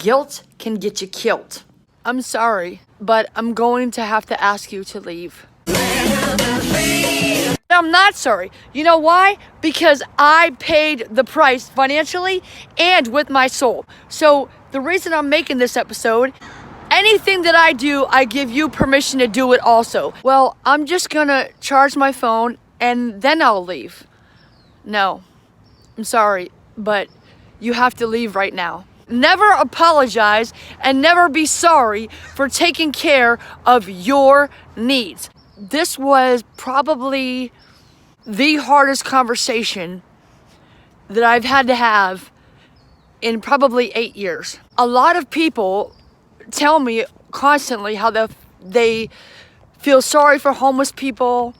Guilt can get you killed. I'm sorry, but I'm going to have to ask you to leave. I'm not sorry. You know why? Because I paid the price financially and with my soul. So the reason I'm making this episode, anything that I do, I give you permission to do it also. Well, I'm just gonna charge my phone and then I'll leave. No, I'm sorry, but you have to leave right now. Never apologize and never be sorry for taking care of your needs. This was probably the hardest conversation that I've had to have in probably 8 years. A lot of people tell me constantly how they feel sorry for homeless people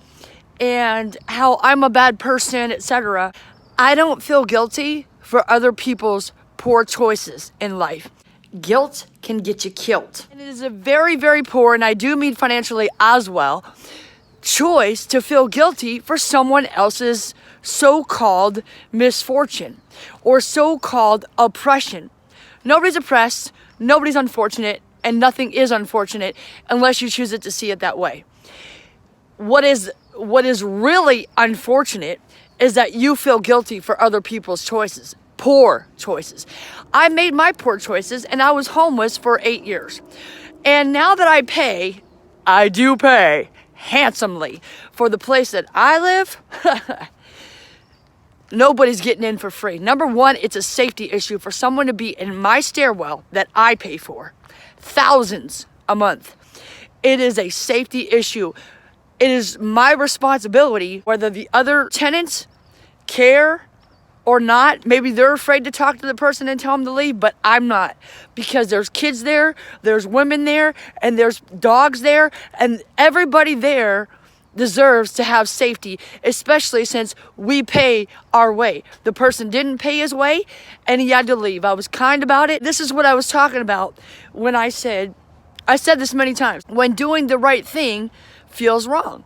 and how I'm a bad person, etc. I don't feel guilty for other people's poor choices in life. Guilt can get you killed. And it is a very, very poor, and I do mean financially as well, choice to feel guilty for someone else's so-called misfortune or so-called oppression. Nobody's oppressed, nobody's unfortunate, and nothing is unfortunate unless you choose it to see it that way. What is really unfortunate is that you feel guilty for other people's choices, poor choices. I made my poor choices and I was homeless for 8 years. And now that I do pay handsomely for the place that I live, nobody's getting in for free. Number one, it's a safety issue for someone to be in my stairwell that I pay for, thousands a month. It is a safety issue. It is my responsibility, whether the other tenants care or not. Maybe they're afraid to talk to the person and tell them to leave, but I'm not. Because there's kids there, there's women there, and there's dogs there, and everybody there deserves to have safety, especially since we pay our way. The person didn't pay his way, and he had to leave. I was kind about it. This is what I was talking about when I said this many times, when doing the right thing feels wrong.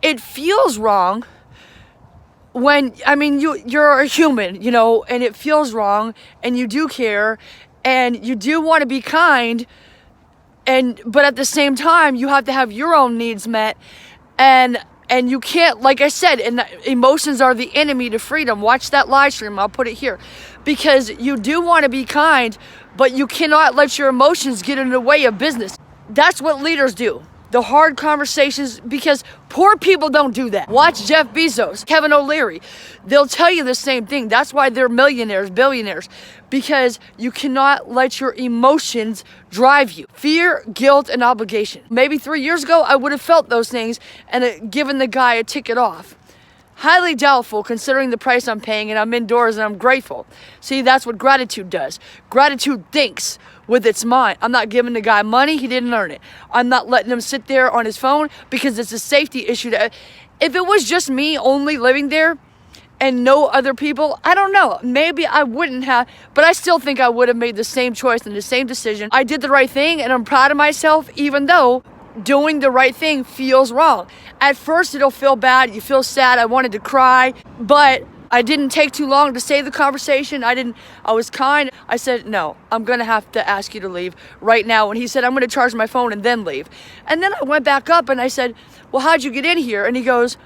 It feels wrong when, you're a human, and it feels wrong, and you do care, and you do want to be kind, but at the same time, you have to have your own needs met, and you can't, like I said, and emotions are the enemy to freedom. Watch that live stream, I'll put it here, because you do want to be kind, but you cannot let your emotions get in the way of business. That's what leaders do. The hard conversations, because poor people don't do that. Watch Jeff Bezos, Kevin O'Leary. They'll tell you the same thing. That's why they're millionaires, billionaires, because you cannot let your emotions drive you. Fear, guilt, and obligation. Maybe 3 years ago, I would have felt those things and given the guy a ticket off. Highly doubtful considering the price I'm paying, and I'm indoors and I'm grateful. See, that's what gratitude does. Gratitude thinks with its mind. I'm not giving the guy money, he didn't earn it. I'm not letting him sit there on his phone because it's a safety issue. If it was just me only living there and no other people, I don't know. Maybe I wouldn't have, but I still think I would have made the same choice and the same decision. I did the right thing and I'm proud of myself, even though doing the right thing feels wrong. At first it'll feel bad, you feel sad, I wanted to cry, but I didn't take too long to save the conversation. I was kind. I said, no, I'm gonna have to ask you to leave right now. And he said, I'm gonna charge my phone and then leave. And then I went back up and I said, well, how'd you get in here? And he goes,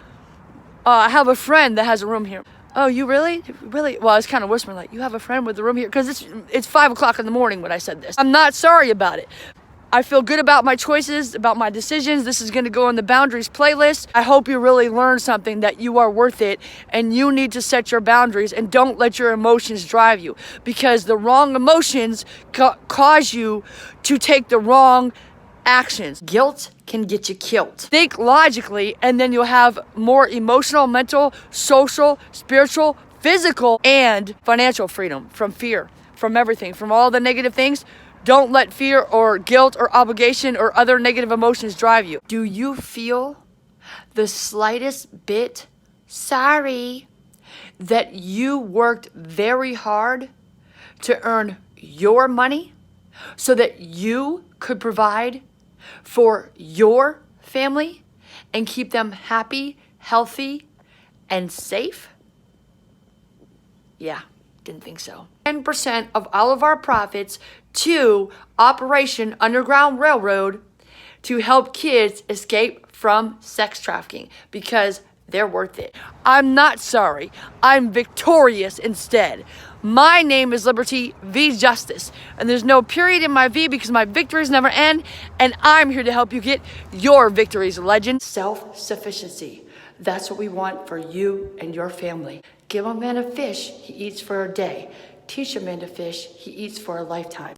I have a friend that has a room here. Oh, you really? Really? Well, I was kind of whispering like, you have a friend with a room here? Because it's 5 o'clock in the morning when I said this. I'm not sorry about it. I feel good about my choices, about my decisions. This is going to go on the boundaries playlist. I hope you really learn something, that you are worth it and you need to set your boundaries and don't let your emotions drive you, because the wrong emotions cause you to take the wrong actions. Guilt can get you killed. Think logically and then you'll have more emotional, mental, social, spiritual, physical, and financial freedom from fear, from everything, from all the negative things. Don't let fear or guilt or obligation or other negative emotions drive you. Do you feel the slightest bit sorry that you worked very hard to earn your money so that you could provide for your family and keep them happy, healthy, and safe? Yeah, didn't think so. 10% of all of our profits to Operation Underground Railroad to help kids escape from sex trafficking because they're worth it. I'm not sorry. I'm victorious instead. My name is Liberty v. Justice, and there's no period in my V because my victories never end, and I'm here to help you get your victories, legend. Self-sufficiency. That's what we want for you and your family. Give a man a fish, he eats for a day. Teach a man to fish, he eats for a lifetime.